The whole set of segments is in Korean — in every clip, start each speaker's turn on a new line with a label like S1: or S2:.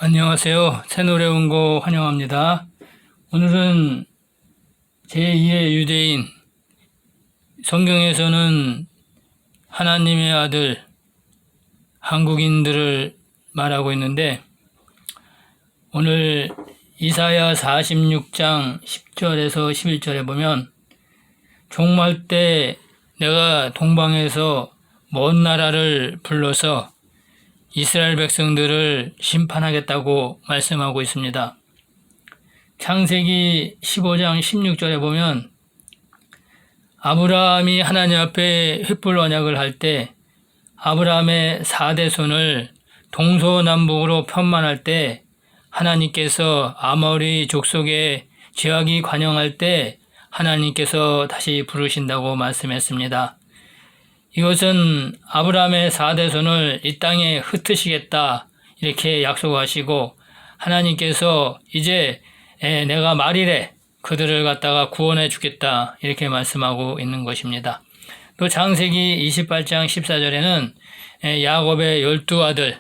S1: 안녕하세요. 새노래 온 거 환영합니다. 오늘은 제2의 유대인, 성경에서는 하나님의 아들, 한국인들을 말하고 있는데, 오늘 이사야 46장 10절에서 11절에 보면, 종말 때 내가 동방에서 먼 나라를 불러서 이스라엘 백성들을 심판하겠다고 말씀하고 있습니다. 창세기 15장 16절에 보면 아브라함이 하나님 앞에 횃불 언약을 할 때 아브라함의 4대손을 동서남북으로 편만할 때 하나님께서 아모리 족속의 죄악이 관영할 때 하나님께서 다시 부르신다고 말씀했습니다. 이것은 아브라함의 4대손을 이 땅에 흩으시겠다 이렇게 약속하시고 하나님께서 이제 내가 말이래 그들을 갖다가 구원해 주겠다 이렇게 말씀하고 있는 것입니다. 또 창세기 28장 14절에는 야곱의 12아들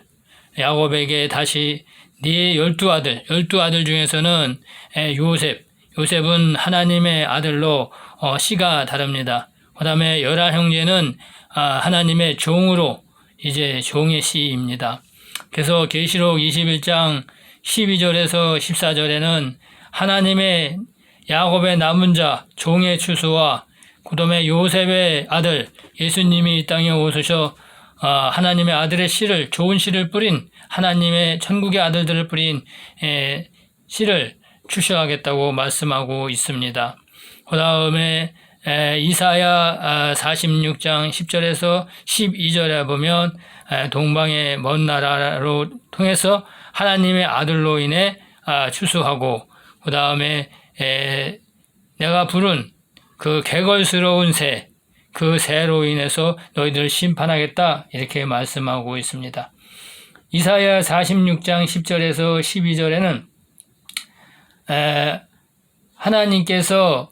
S1: 야곱에게 다시 네 12아들 중에서는 요셉은 하나님의 아들로 씨가 다릅니다. 그 다음에 11형제는 하나님의 종으로 이제 종의 씨입니다. 그래서 계시록 21장 12절에서 14절에는 하나님의 야곱의 남은 자 종의 추수와 그 다음에 요셉의 아들 예수님이 이 땅에 오셔서 하나님의 아들의 씨를 좋은 씨를 뿌린 하나님의 천국의 아들들을 뿌린 씨를 추수하겠다고 말씀하고 있습니다. 그 다음에 이사야 46장 10절에서 12절에 보면 동방의 먼 나라로 통해서 하나님의 아들로 인해 추수하고 그 다음에 내가 부른 그 개걸스러운 새, 그 새로 인해서 너희들을 심판하겠다 이렇게 말씀하고 있습니다. 이사야 46장 10절에서 12절에는 하나님께서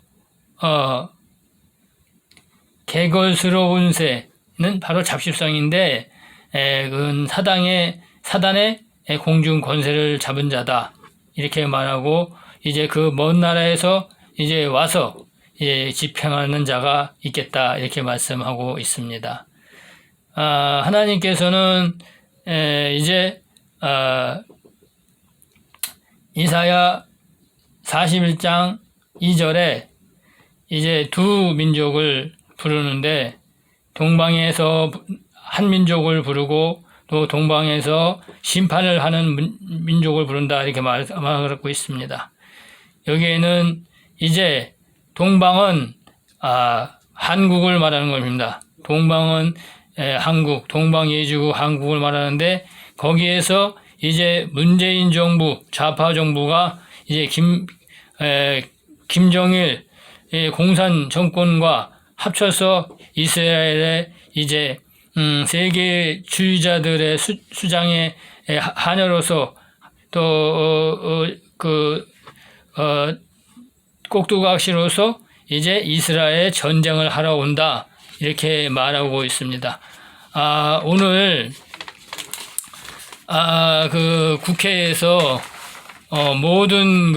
S1: 개걸스러운 새는 바로 잡식성인데 그건 사단의 공중 권세를 잡은 자다 이렇게 말하고 이제 그 먼 나라에서 이제 와서 집행하는 자가 있겠다 이렇게 말씀하고 있습니다. 하나님께서는 이제 이사야 41장 2절에 이제 두 민족을 부르는데 동방에서 한 민족을 부르고 또 동방에서 심판을 하는 민족을 부른다 이렇게 말하고 있습니다. 여기에는 이제 동방은 한국을 말하는 겁니다. 동방은 한국, 동방예주국 한국을 말하는데 거기에서 이제 문재인 정부, 좌파 정부가 이제 김정일 공산 정권과 합쳐서 이스라엘의 이제 세계주의자들의 수장의 하녀로서 또 꼭두각시로서 이제 이스라엘 전쟁을 하러 온다 이렇게 말하고 있습니다. 오늘 그 국회에서 모든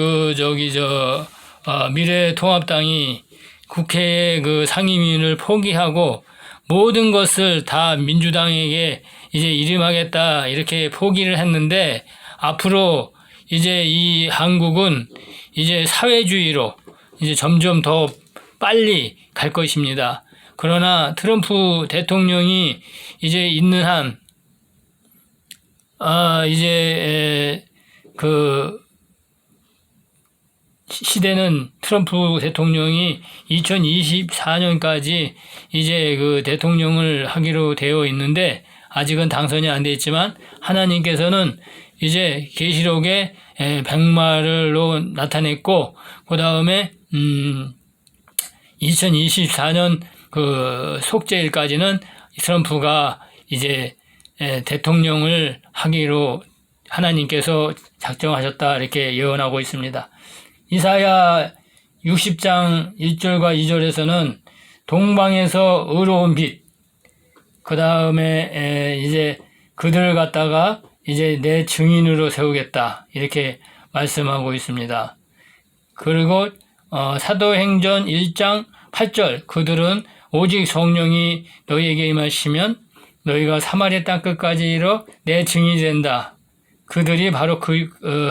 S1: 미래통합당이 국회의 그 상임위를 포기하고 모든 것을 다 민주당에게 이제 이임하겠다 이렇게 포기를 했는데 앞으로 이제 이 한국은 이제 사회주의로 이제 점점 더 빨리 갈 것입니다. 그러나 트럼프 대통령이 이제 있는 한 이제 그 시대는 트럼프 대통령이 2024년까지 이제 그 대통령을 하기로 되어 있는데 아직은 당선이 안 돼 있지만 하나님께서는 이제 계시록에 백마를로 나타냈고 그 다음에 2024년 그 속죄일까지는 트럼프가 이제 대통령을 하기로 하나님께서 작정하셨다 이렇게 예언하고 있습니다. 이사야 60장 1절과 2절에서는 동방에서 의로운 빛, 그 다음에 이제 그들을 갖다가 이제 내 증인으로 세우겠다. 이렇게 말씀하고 있습니다. 그리고 사도행전 1장 8절 그들은 오직 성령이 너희에게 임하시면 너희가 사마리아 땅 끝까지 이르러 내 증인이 된다. 그들이 바로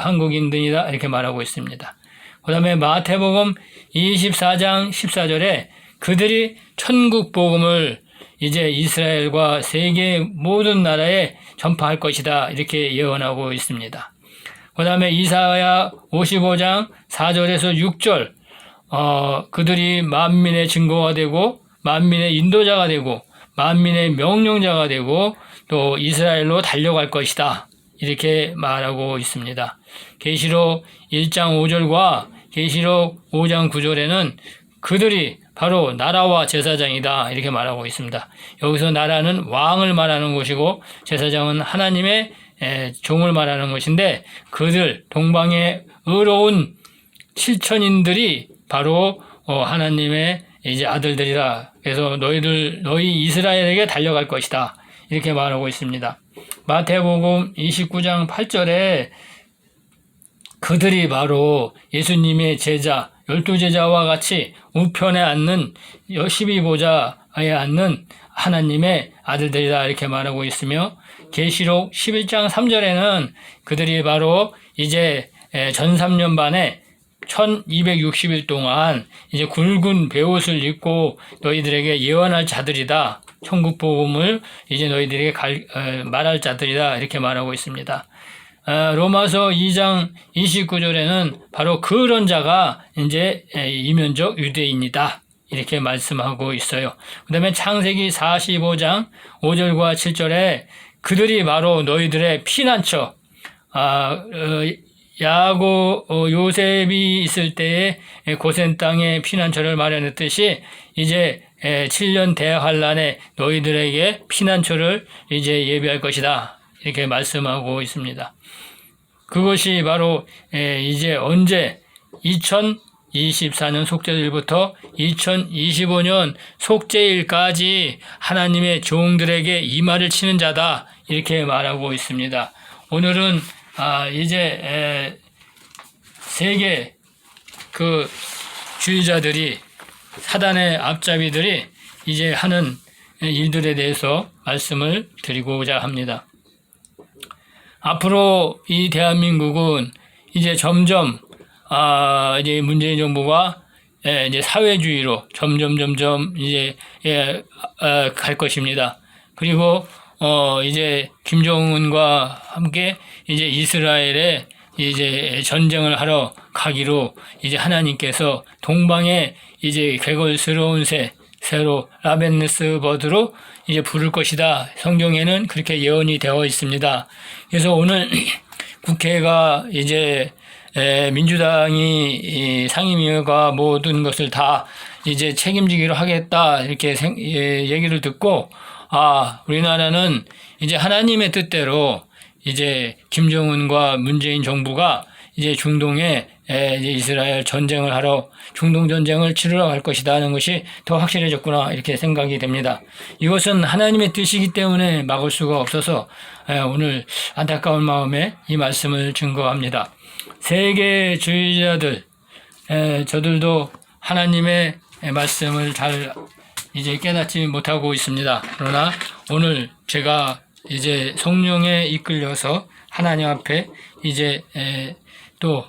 S1: 한국인들이다. 이렇게 말하고 있습니다. 그 다음에 마태복음 24장 14절에 그들이 천국 복음을 이제 이스라엘과 세계 모든 나라에 전파할 것이다. 이렇게 예언하고 있습니다. 그 다음에 이사야 55장 4절에서 6절 그들이 만민의 증거가 되고 만민의 인도자가 되고 만민의 명령자가 되고 또 이스라엘로 달려갈 것이다. 이렇게 말하고 있습니다. 계시록 1장 5절과 계시록 5장 9절에는 그들이 바로 나라와 제사장이다. 이렇게 말하고 있습니다. 여기서 나라는 왕을 말하는 것이고 제사장은 하나님의 종을 말하는 것인데 그들 동방의 의로운 칠천인들이 바로 하나님의 이제 아들들이라. 그래서 너희 이스라엘에게 달려갈 것이다. 이렇게 말하고 있습니다. 마태복음 29장 8절에 그들이 바로 예수님의 제자 12제자와 같이 우편에 앉는 12보좌에 앉는 하나님의 아들들이다. 이렇게 말하고 있으며 계시록 11장 3절에는 그들이 바로 이제 전 3년 반에 1260일 동안 이제 굵은 베옷을 입고 너희들에게 예언할 자들이다. 천국 복음을 이제 너희들에게 말할 자들이다. 이렇게 말하고 있습니다. 로마서 2장 29절에는 바로 그런 자가 이제 이면적 유대인이다. 이렇게 말씀하고 있어요. 그 다음에 창세기 45장 5절과 7절에 그들이 바로 너희들의 피난처, 야곱 요셉이 있을 때에 고센 땅에 피난처를 마련했듯이 이제 7년 대환란에 너희들에게 피난처를 이제 예비할 것이다. 이렇게 말씀하고 있습니다. 그것이 바로 이제 언제 2024년 속죄일부터 2025년 속죄일까지 하나님의 종들에게 이마를 치는 자다. 이렇게 말하고 있습니다. 오늘은 이제 세계 그 주의자들이 사단의 앞잡이들이 이제 하는 일들에 대해서 말씀을 드리고자 합니다. 앞으로 이 대한민국은 이제 점점 이제 문재인 정부가 이제 사회주의로 점점 이제 갈 것입니다. 그리고 이제 김정은과 함께 이제 이스라엘에 이제 전쟁을 하러 가기로 이제 하나님께서 동방에 이제 괴걸스러운 새로 라벤느스 버드로 이제 부를 것이다. 성경에는 그렇게 예언이 되어 있습니다. 그래서 오늘 국회가 이제 민주당이 상임위가 모든 것을 다 이제 책임지기로 하겠다 이렇게 얘기를 듣고 우리나라는 이제 하나님의 뜻대로 이제 김정은과 문재인 정부가 이제 중동에 이제 이스라엘 전쟁을 하러 중동 전쟁을 치르러 갈 것이다 하는 것이 더 확실해졌구나 이렇게 생각이 됩니다. 이것은 하나님의 뜻이기 때문에 막을 수가 없어서 오늘 안타까운 마음에 이 말씀을 증거합니다. 세계주의자들 저들도 하나님의 말씀을 잘 이제 깨닫지 못하고 있습니다. 그러나 오늘 제가 이제 성령에 이끌려서 하나님 앞에 이제 또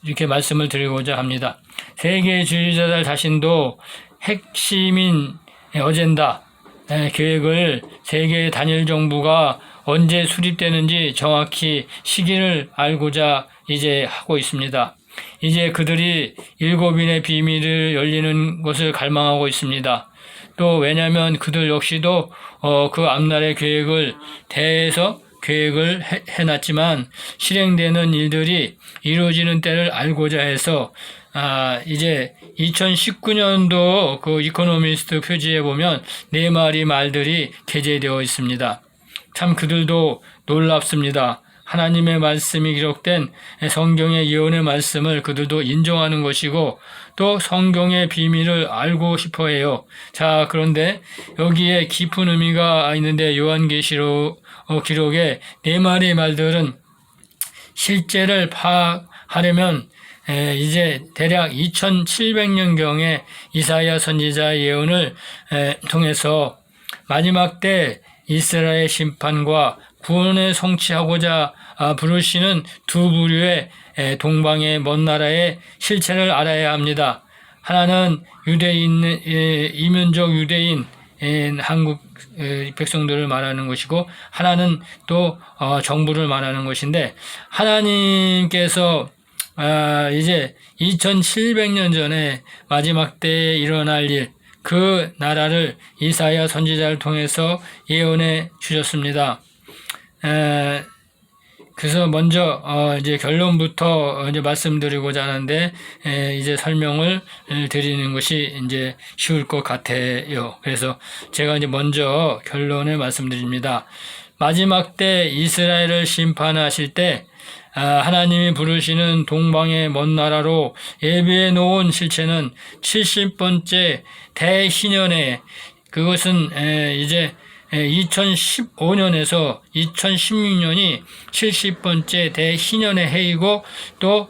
S1: 이렇게 말씀을 드리고자 합니다. 세계주의자들 자신도 핵심인 어젠다 계획을 세계 단일 정부가 언제 수립되는지 정확히 시기를 알고자 이제 하고 있습니다. 이제 그들이 7인의 비밀을 열리는 것을 갈망하고 있습니다. 또 왜냐하면 그들 역시도 그 앞날의 계획을 대해서 계획을 해놨지만 실행되는 일들이 이루어지는 때를 알고자 해서 이제 2019년도 그 이코노미스트 표지에 보면 4마리 말들이 게재되어 있습니다. 참 그들도 놀랍습니다. 하나님의 말씀이 기록된 성경의 예언의 말씀을 그들도 인정하는 것이고 또 성경의 비밀을 알고 싶어 해요. 자, 그런데 여기에 깊은 의미가 있는데 요한계시록 기록의 네 마리의 말들은 실제를 파악하려면 이제 대략 2700년경에 이사야 선지자 예언을 통해서 마지막 때 이스라엘 심판과 구원을 성취하고자 부르시는 두 부류의 동방의 먼 나라의 실체를 알아야 합니다. 하나는 유대인, 이민족 유대인, 한국 백성들을 말하는 것이고 하나는 또 정부를 말하는 것인데 하나님께서 이제 2700년 전에 마지막 때에 일어날 일, 그 나라를 이사야 선지자를 통해서 예언해 주셨습니다. 그래서 먼저 이제 결론부터 이제 말씀드리고자 하는데 이제 설명을 드리는 것이 이제 쉬울 것 같아요. 그래서 제가 이제 먼저 결론을 말씀드립니다. 마지막 때 이스라엘을 심판하실 때 하나님이 부르시는 동방의 먼 나라로 예비해 놓은 실체는 70번째 대신년에 그것은 이제 2015년에서 2016년이 70번째 대신년의 해이고 또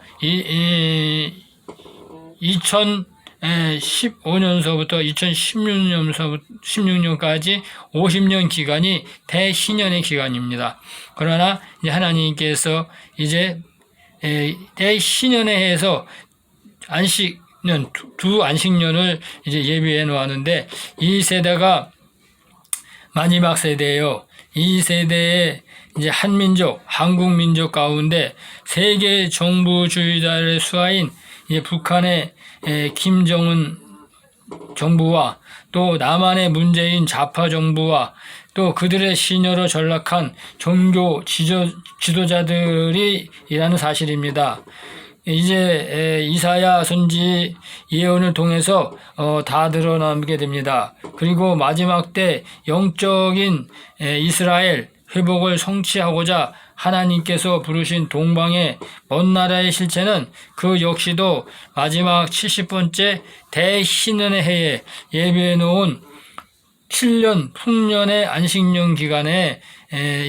S1: 2015년서부터 2016년까지 50년 기간이 대신년의 기간입니다. 그러나 이제 하나님께서 이제 대신년에 해서 안식년, 두 안식년을 이제 예비해 놓았는데 이 세대가 마지막 세대예요. 이 세대에 이제 한민족, 한국민족 가운데 세계 정부주의자의 수하인 이제 북한의 김정은 정부와 또 남한의 문재인 좌파 정부와 또 그들의 신여로 전락한 종교 지도자들이 이라는 사실입니다. 이제 이사야 선지 예언을 통해서 다 드러나게 됩니다. 그리고 마지막 때 영적인 이스라엘 회복을 성취하고자 하나님께서 부르신 동방의 먼 나라의 실체는 그 역시도 마지막 70번째 대신년의 해에 예비해 놓은 7년 풍년의 안식년 기간에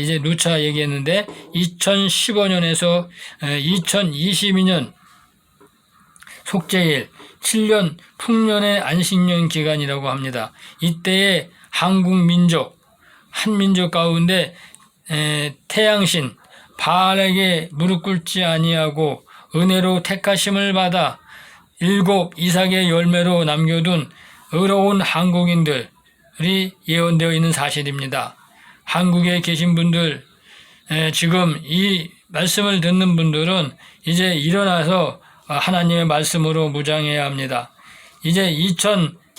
S1: 이제 누차 얘기했는데 2015년에서 2022년 속죄일 7년 풍년의 안식년 기간이라고 합니다. 이때에 한국 민족, 한민족 가운데 태양신 바알에게 무릎 꿇지 아니하고 은혜로 택하심을 받아 7 이삭의 열매로 남겨둔 의로운 한국인들이 예언되어 있는 사실입니다. 한국에 계신 분들, 지금 이 말씀을 듣는 분들은 이제 일어나서 하나님의 말씀으로 무장해야 합니다. 이제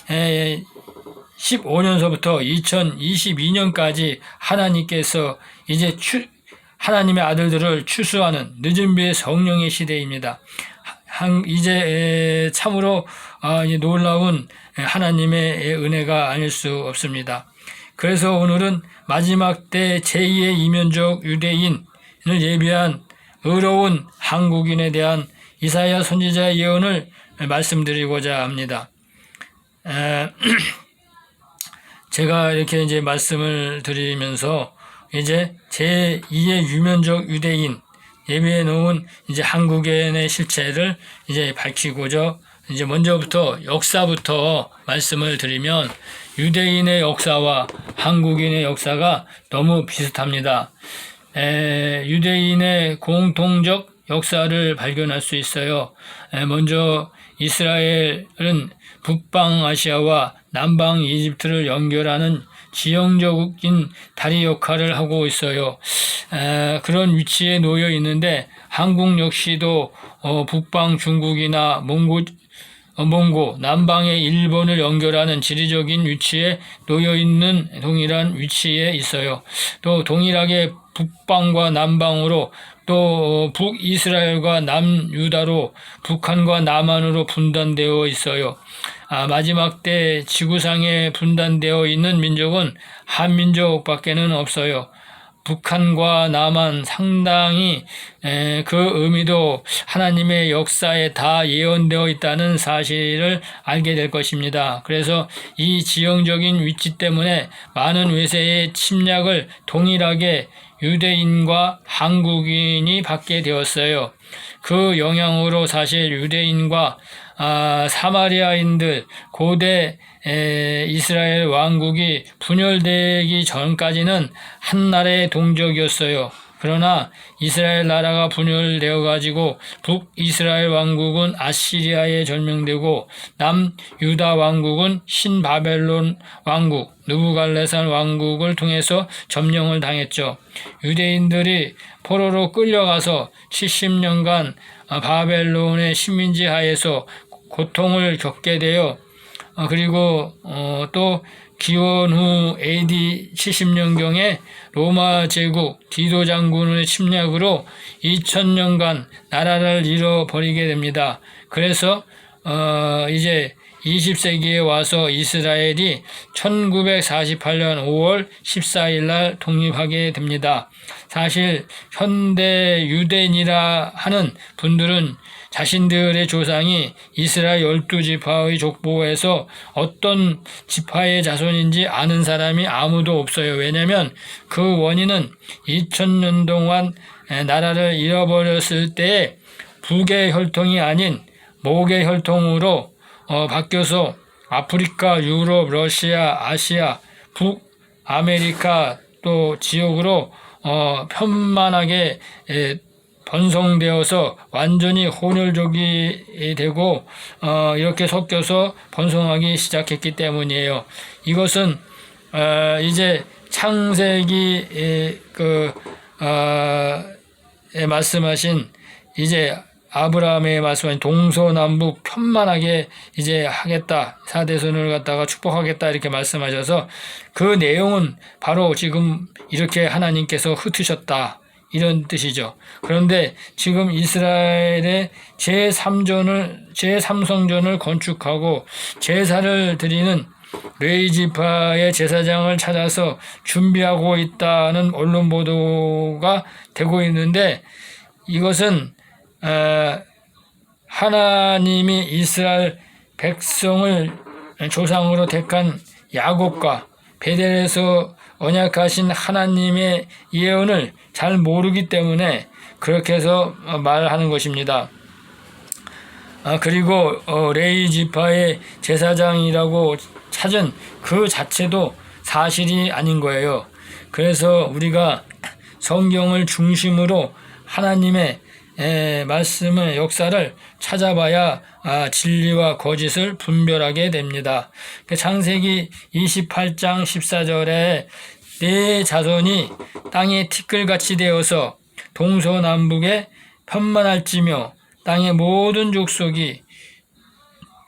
S1: 2015년서부터 2022년까지 하나님께서 이제 하나님의 아들들을 추수하는 늦은 비의 성령의 시대입니다. 이제 참으로 놀라운 하나님의 은혜가 아닐 수 없습니다. 그래서 오늘은 마지막 때 제2의 이민족 유대인을 예비한 의로운 한국인에 대한 이사야 선지자의 예언을 말씀드리고자 합니다. 제가 이렇게 이제 말씀을 드리면서 이제 제2의 유민족 유대인 예비해 놓은 이제 한국인의 실체를 이제 밝히고자 이제 먼저부터 역사부터 말씀을 드리면 유대인의 역사와 한국인의 역사가 너무 비슷합니다. 유대인의 공통적 역사를 발견할 수 있어요. 먼저 이스라엘은 북방 아시아와 남방 이집트를 연결하는 지형적인 다리 역할을 하고 있어요. 그런 위치에 놓여 있는데 한국 역시도 북방 중국이나 몽고, 남방의 일본을 연결하는 지리적인 위치에 놓여 있는 동일한 위치에 있어요. 또 동일하게 북방과 남방으로 또 북이스라엘과 남유다로 북한과 남한으로 분단되어 있어요. 마지막 때 지구상에 분단되어 있는 민족은 한민족밖에는 없어요. 북한과 남한 상당히 그 의미도 하나님의 역사에 다 예언되어 있다는 사실을 알게 될 것입니다. 그래서 이 지형적인 위치 때문에 많은 외세의 침략을 동일하게 유대인과 한국인이 받게 되었어요. 그 영향으로 사실 유대인과 사마리아인들, 고대 이스라엘 왕국이 분열되기 전까지는 한 나라의 동족이었어요. 그러나 이스라엘 나라가 분열되어 가지고 북이스라엘 왕국은 아시리아에 점령되고 남유다 왕국은 신바벨론 왕국, 느부갈네살 왕국을 통해서 점령을 당했죠. 유대인들이 포로로 끌려가서 70년간 바벨론의 식민지 하에서 고통을 겪게 되어 그리고 또 기원 후 AD 70년경에 로마 제국 디도 장군의 침략으로 2000년간 나라를 잃어버리게 됩니다. 그래서 이제 20세기에 와서 이스라엘이 1948년 5월 14일 날 독립하게 됩니다. 사실 현대 유대인이라 하는 분들은 자신들의 조상이 이스라엘 12지파의 족보에서 어떤 지파의 자손인지 아는 사람이 아무도 없어요. 왜냐하면 그 원인은 2000년 동안 나라를 잃어버렸을 때에 북의 혈통이 아닌 목의 혈통으로 바뀌어서 아프리카, 유럽, 러시아, 아시아, 북아메리카 또 지역으로 편만하게 번성되어서 완전히 혼혈족이 되고 이렇게 섞여서 번성하기 시작했기 때문이에요. 이것은 이제 창세기 말씀하신 이제 아브라함의 말씀하신 동서남북 편만하게 이제 하겠다. 4대손을 갖다가 축복하겠다 이렇게 말씀하셔서 그 내용은 바로 지금 이렇게 하나님께서 흩으셨다. 이런 뜻이죠. 그런데 지금 이스라엘의 제3성전을 건축하고 제사를 드리는 레위지파의 제사장을 찾아서 준비하고 있다는 언론 보도가 되고 있는데 이것은 하나님이 이스라엘 백성을 조상으로 택한 야곱과 베델에서 언약하신 하나님의 예언을 잘 모르기 때문에 그렇게 해서 말하는 것입니다. 그리고 레위 지파의 제사장이라고 찾은 그 자체도 사실이 아닌 거예요. 그래서 우리가 성경을 중심으로 하나님의 말씀의 역사를 찾아봐야 진리와 거짓을 분별하게 됩니다. 창세기 28장 14절에 내 자손이 땅에 티끌같이 되어서 동서남북에 편만할지며 땅의 모든 족속이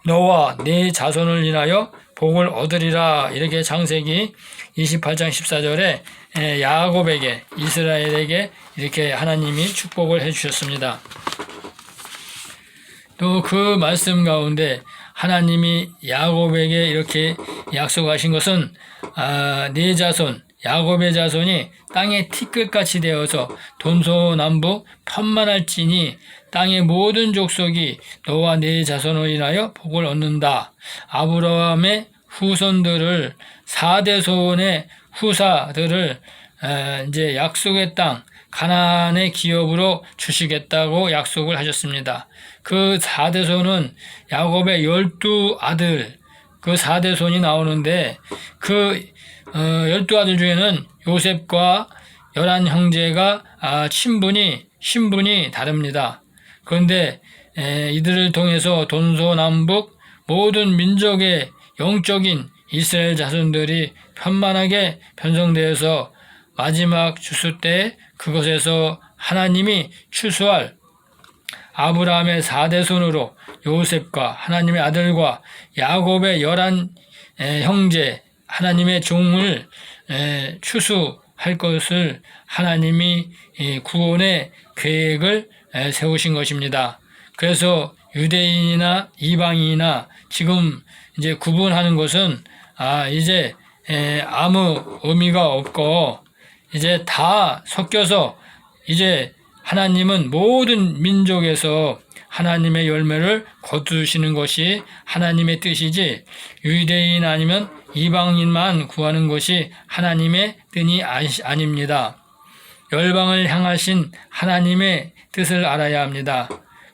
S1: 너와 내 자손을 인하여 복을 얻으리라. 이렇게 창세기 28장 14절에 야곱에게 이스라엘에게 이렇게 하나님이 축복을 해주셨습니다. 또 그 말씀 가운데 하나님이 야곱에게 이렇게 약속하신 것은 네 자손 야곱의 자손이 땅의 티끌같이 되어서 동서남북 편만할지니 땅의 모든 족속이 너와 네 자손을 인하여 복을 얻는다. 아브라함의 후손들을 4대손의 후사들을 이제 약속의 땅 가나안의 기업으로 주시겠다고 약속을 하셨습니다. 그 4대손은 야곱의 12아들 그 4대손이 나오는데 그 12아들 중에는 요셉과 11형제가 신분이 다릅니다. 그런데 이들을 통해서 동서남북 모든 민족의 영적인 이스라엘 자손들이 편만하게 편성되어서 마지막 주수 때 그것에서 하나님이 추수할 아브라함의 4대손으로 요셉과 하나님의 아들과 야곱의 11형제 하나님의 종을 추수할 것을 하나님이 구원의 계획을 세우신 것입니다. 그래서 유대인이나 이방인이나 지금 이제 구분하는 것은 이제 아무 의미가 없고 이제 다 섞여서 이제 하나님은 모든 민족에서 하나님의 열매를 거두시는 것이 하나님의 뜻이지 유대인 아니면 이방인만 구하는 것이 하나님의 뜻이 아닙니다. 열방을 향하신 하나님의 뜻을 알아야 합니다.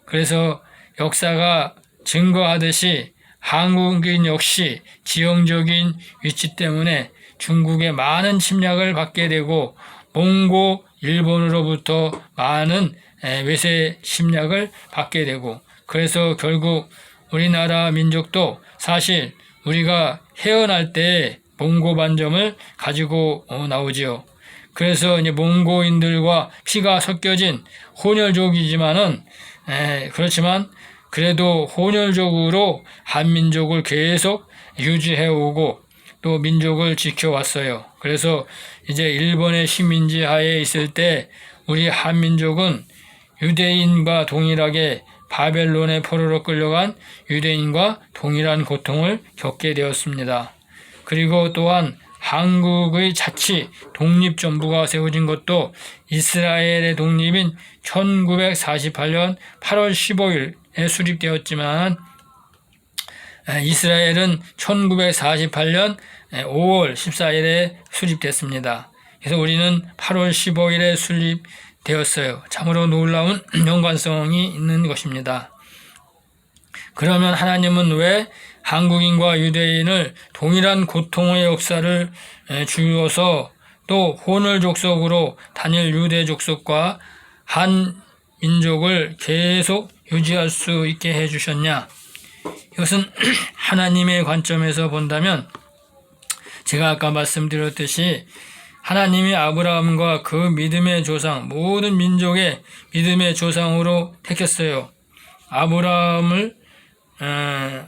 S1: 그래서 역사가 증거하듯이 한국인 역시 지형적인 위치 때문에 중국의 많은 침략을 받게 되고 몽고 일본으로부터 많은 외세 침략을 받게 되고 그래서 결국 우리나라 민족도 사실 우리가 헤어날 때 몽고 반점을 가지고 나오지요. 그래서 이제 몽고인들과 피가 섞여진 혼혈족이지만은 그렇지만 그래도 혼혈족으로 한민족을 계속 유지해 오고 또 민족을 지켜왔어요. 그래서 이제 일본의 식민지 하에 있을 때 우리 한민족은 유대인과 동일하게 바벨론의 포로로 끌려간 유대인과 동일한 고통을 겪게 되었습니다. 그리고 또한 한국의 자치 독립정부가 세워진 것도 이스라엘의 독립인 1948년 8월 15일에 수립되었지만 이스라엘은 1948년 5월 14일에 수립됐습니다. 그래서 우리는 8월 15일에 수립되었어요. 참으로 놀라운 연관성이 있는 것입니다. 그러면 하나님은 왜 한국인과 유대인을 동일한 고통의 역사를 주어서 또 혼혈 족속으로 단일 유대 족속과 한 민족을 계속 유지할 수 있게 해주셨냐? 이것은 하나님의 관점에서 본다면 제가 아까 말씀드렸듯이 하나님이 아브라함과 그 믿음의 조상, 모든 민족의 믿음의 조상으로 택했어요.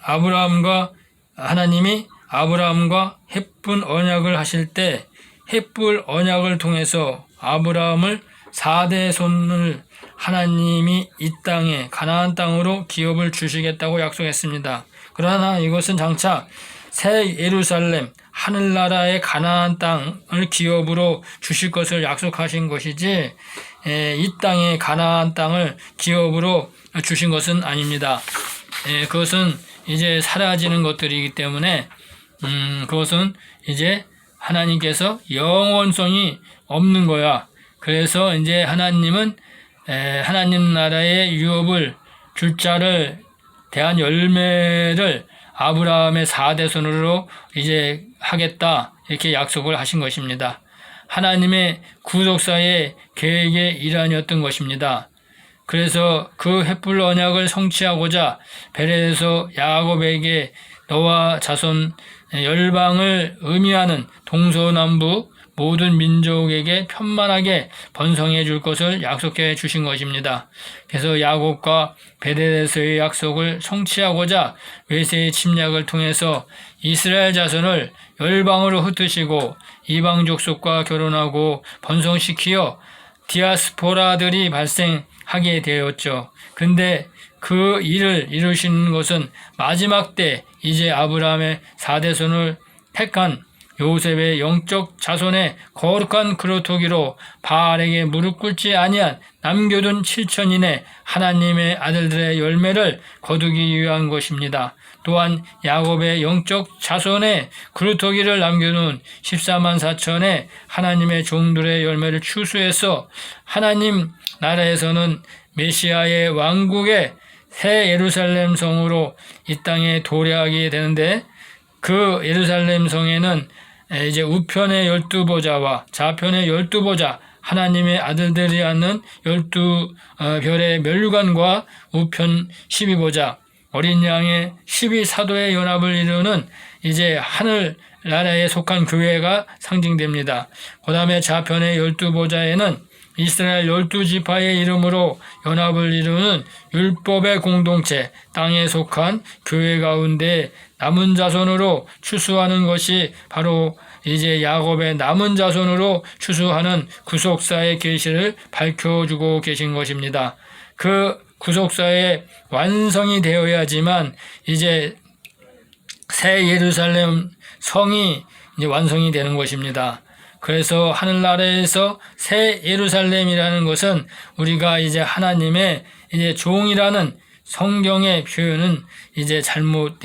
S1: 아브라함과 하나님이 아브라함과 햇불 언약을 하실 때 햇불 언약을 통해서 아브라함을 4대 손을 하나님이 이 땅에 가나안 땅으로 기업을 주시겠다고 약속했습니다. 그러나 이것은 장차 새 예루살렘 하늘나라의 가나안 땅을 기업으로 주실 것을 약속하신 것이지 이 땅의 가나안 땅을 기업으로 주신 것은 아닙니다. 그것은 이제 사라지는 것들이기 때문에 그것은 이제 하나님께서 영원성이 없는 거야. 그래서 이제 하나님은 하나님 나라의 유업을 줄 자를 대한 열매를 아브라함의 4대 손으로 이제 하겠다 이렇게 약속을 하신 것입니다. 하나님의 구속사의 계획의 일환이었던 것입니다. 그래서 그 햇불 언약을 성취하고자 베레에서 야곱에게 너와 자손 열방을 의미하는 동서남북 모든 민족에게 편만하게 번성해 줄 것을 약속해 주신 것입니다. 그래서 야곱과 베델에서의 약속을 성취하고자 외세의 침략을 통해서 이스라엘 자손을 열방으로 흩으시고 이방 족속과 결혼하고 번성시키어 디아스포라들이 발생하게 되었죠. 근데 그 일을 이루시는 것은 마지막 때 이제 아브라함의 4대 손을 택한 요셉의 영적 자손의 거룩한 그루터기로 바알에게 무릎 꿇지 아니한 남겨둔 7천인의 하나님의 아들들의 열매를 거두기 위한 것입니다. 또한 야곱의 영적 자손의 그루터기를 남겨놓은 14만 4천의 하나님의 종들의 열매를 추수해서 하나님 나라에서는 메시아의 왕국의 새 예루살렘 성으로 이 땅에 도래하게 되는데 그 예루살렘 성에는 이제 우편의 12보좌와 좌편의 12보좌 하나님의 아들들이 앉는 12별의 멸관과 우편 12보좌 어린 양의 12사도의 연합을 이루는 이제 하늘 나라에 속한 교회가 상징됩니다. 그 다음에 좌편의 12보좌에는 이스라엘 12지파의 이름으로 연합을 이루는 율법의 공동체, 땅에 속한 교회 가운데 남은 자손으로 추수하는 것이 바로 이제 야곱의 남은 자손으로 추수하는 구속사의 계시를 밝혀주고 계신 것입니다. 그 구속사의 완성이 되어야지만 이제 새 예루살렘 성이 이제 완성이 되는 것입니다. 그래서 하늘나라에서 새 예루살렘이라는 것은 우리가 이제 하나님의 이제 종이라는 성경의 표현은 이제 잘못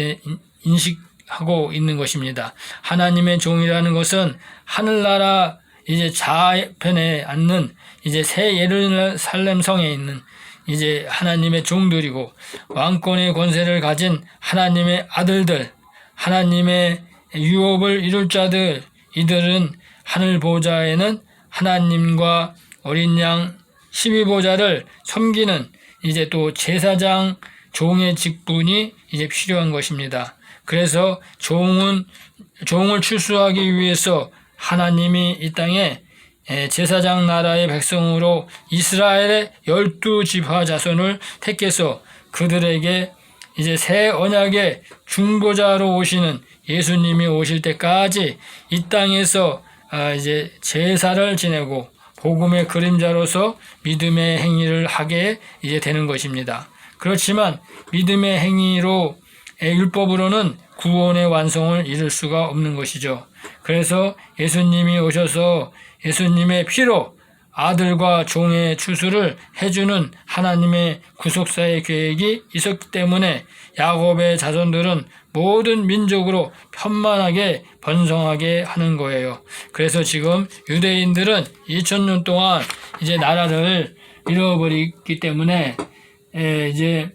S1: 인식하고 있는 것입니다. 하나님의 종이라는 것은 하늘나라 이제 좌편에 앉는 이제 새 예루살렘 성에 있는 이제 하나님의 종들이고, 왕권의 권세를 가진 하나님의 아들들, 하나님의 유업을 이룰 자들, 이들은 하늘 보좌에는 하나님과 어린 양 12보좌를 섬기는 이제 또 제사장 종의 직분이 이제 필요한 것입니다. 그래서 종을 출수하기 위해서 하나님이 이 땅에 제사장 나라의 백성으로 이스라엘의 12지파 자손을 택해서 그들에게 이제 새 언약의 중보자로 오시는 예수님이 오실 때까지 이 땅에서 이제 제사를 지내고 복음의 그림자로서 믿음의 행위를 하게 이제 되는 것입니다. 그렇지만 믿음의 행위로 율법으로는 구원의 완성을 이룰 수가 없는 것이죠. 그래서 예수님이 오셔서 예수님의 피로 아들과 종의 추수를 해주는 하나님의 구속사의 계획이 있었기 때문에 야곱의 자손들은 모든 민족으로 편만하게 번성하게 하는 거예요. 그래서 지금 유대인들은 2000년 동안 이제 나라를 잃어버리기 때문에 이제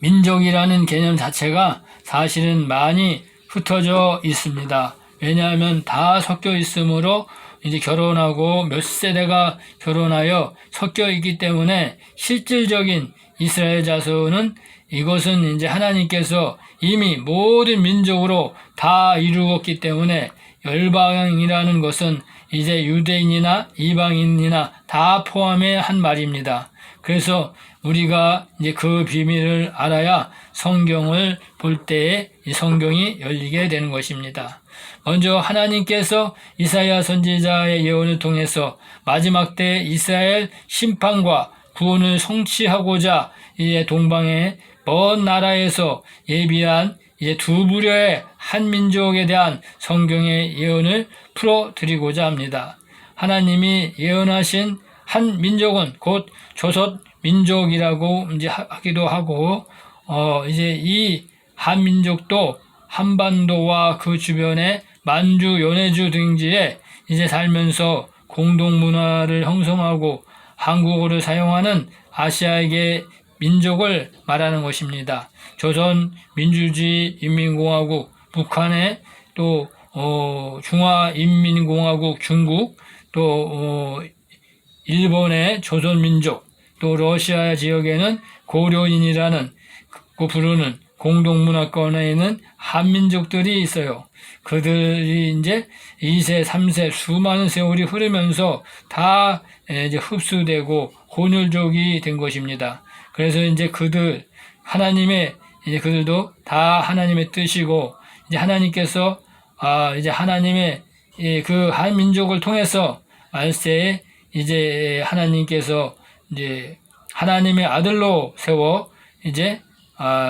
S1: 민족이라는 개념 자체가 사실은 많이 흩어져 있습니다. 왜냐하면 다 섞여 있으므로 이제 결혼하고 몇 세대가 결혼하여 섞여 있기 때문에 실질적인 이스라엘 자손은 이것은 이제 하나님께서 이미 모든 민족으로 다 이루었기 때문에 열방이라는 것은 이제 유대인이나 이방인이나 다 포함해 한 말입니다. 그래서 우리가 이제 그 비밀을 알아야 성경을 볼 때에 이 성경이 열리게 되는 것입니다. 먼저 하나님께서 이사야 선지자의 예언을 통해서 마지막 때 이스라엘 심판과 구원을 성취하고자 이제 동방의 먼 나라에서 예비한 이제 두 부류의 한 민족에 대한 성경의 예언을 풀어드리고자 합니다. 하나님이 예언하신 한 민족은 곧 조선 민족이라고 이제 하기도 하고, 이제 이 한 민족도 한반도와 그 주변의 만주, 연해주 등지에 이제 살면서 공동 문화를 형성하고 한국어를 사용하는 아시아계 민족을 말하는 것입니다. 조선 민주주의 인민공화국, 북한의 또 중화인민공화국 중국, 또 일본의 조선민족, 또 러시아 지역에는 고려인이라는 그 부르는 공동문화권에 있는 한민족들이 있어요. 그들이 이제 2세, 3세 수많은 세월이 흐르면서 다 이제 흡수되고 혼혈족이 된 것입니다. 그래서 이제 하나님의 이제 그들도 다 하나님의 뜻이고, 이제 하나님께서 이제 하나님의 그 한민족을 통해서 말세에 이제 하나님께서 이제 하나님의 아들로 세워 이제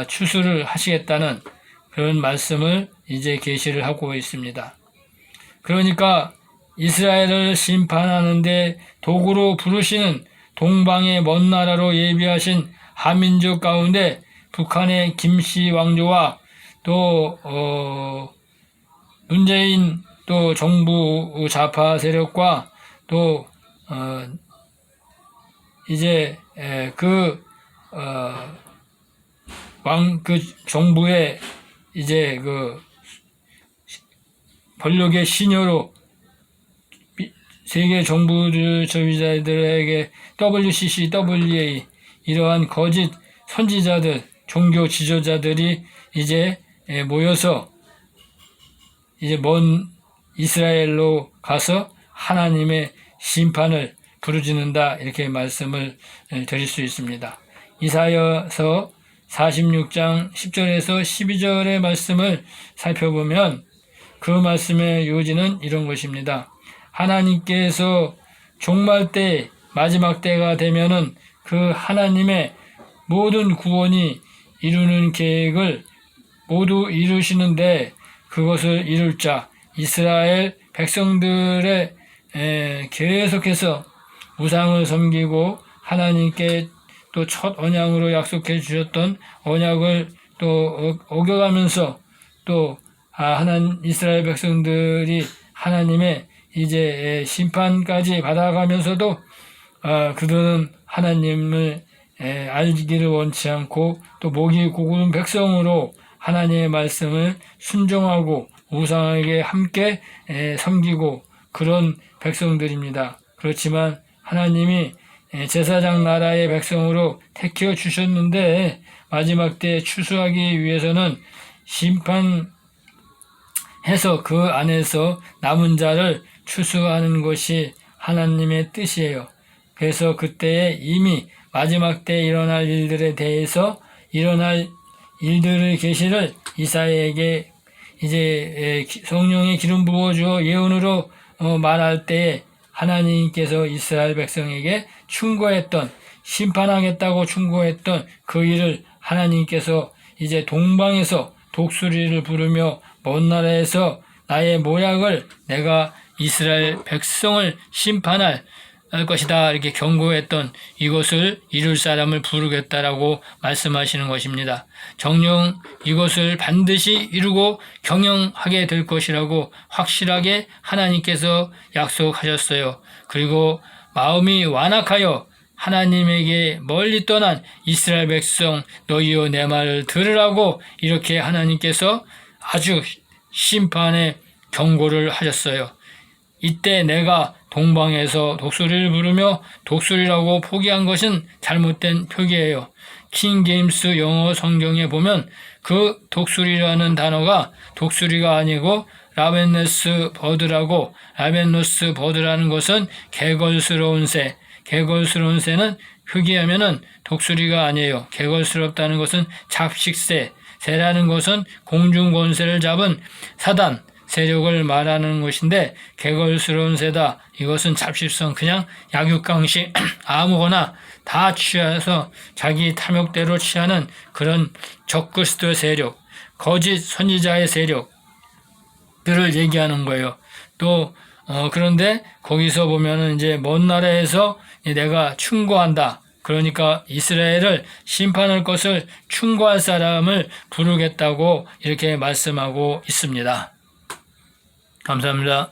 S1: 추수를 하시겠다는 그런 말씀을 이제 계시를 하고 있습니다. 그러니까 이스라엘을 심판하는데 도구로 부르시는 동방의 먼 나라로 예비하신 한민족 가운데 북한의 김씨 왕조와 또 문재인 또 정부 좌파 세력과 또 이제 그 정부의 이제 그 권력의 신여로 세계 정부주의자들에게 WCC, WA 이러한 거짓 선지자들, 종교 지도자들이 이제 모여서 이제 먼 이스라엘로 가서 하나님의 심판을 부르짖는다, 이렇게 말씀을 드릴 수 있습니다. 이사야서 46장 10절에서 12절의 말씀을 살펴보면 그 말씀의 요지는 이런 것입니다. 하나님께서 종말 때, 마지막 때가 되면은 그 하나님의 모든 구원이 이루는 계획을 모두 이루시는데 그것을 이룰 자, 이스라엘 백성들의 계속해서 우상을 섬기고 하나님께 또 첫 언약으로 약속해 주셨던 언약을 또 어겨가면서 또 이스라엘 백성들이 하나님의 이제 심판까지 받아가면서도 그들은 하나님을 알기를 원치 않고 또 목이 고운 백성으로 하나님의 말씀을 순종하고 우상에게 함께 섬기고 그런 백성들입니다. 그렇지만 하나님이 제사장 나라의 백성으로 택혀 주셨는데 마지막 때 추수하기 위해서는 심판해서 그 안에서 남은 자를 추수하는 것이 하나님의 뜻이에요. 그래서 그때에 이미 마지막 때 일어날 일들에 대해서 일어날 일들의 계시를 이사야에게 이제 성령의 기름 부어주어 예언으로 말할 때에 하나님께서 이스라엘 백성에게 충고했던 심판하겠다고 충고했던 그 일을 하나님께서 이제 동방에서 독수리를 부르며 먼 나라에서 나의 모약을 내가 이스라엘 백성을 심판할 것이다 이렇게 경고했던 이것을 이룰 사람을 부르겠다라고 말씀하시는 것입니다. 정녕 이것을 반드시 이루고 경영하게 될 것이라고 확실하게 하나님께서 약속하셨어요. 그리고 마음이 완악하여 하나님에게 멀리 떠난 이스라엘 백성 너희여 내 말을 들으라고 이렇게 하나님께서 아주 심판의 경고를 하셨어요. 이때 내가 동방에서 독수리를 부르며 독수리라고 포기한 것은 잘못된 표기예요. 킹제임스 영어 성경에 보면 그 독수리라는 단어가 독수리가 아니고 라벤노스 버드라고 라벤노스 버드라는 것은 개걸스러운 새, 개걸스러운 새는 표기하면은 독수리가 아니에요. 개걸스럽다는 것은 잡식새, 새라는 것은 공중 권세를 잡은 사단, 세력을 말하는 것인데 개걸스러운 새다. 이것은 잡식성 그냥 약육강식 아무거나 다 취해서 자기 탐욕대로 취하는 그런 적그리스도 세력, 거짓 선지자의 세력들을 얘기하는 거예요. 또 그런데 거기서 보면은 이제 먼 나라에서 내가 충고한다. 그러니까 이스라엘을 심판할 것을 충고할 사람을 부르겠다고 이렇게 말씀하고 있습니다. 감사합니다.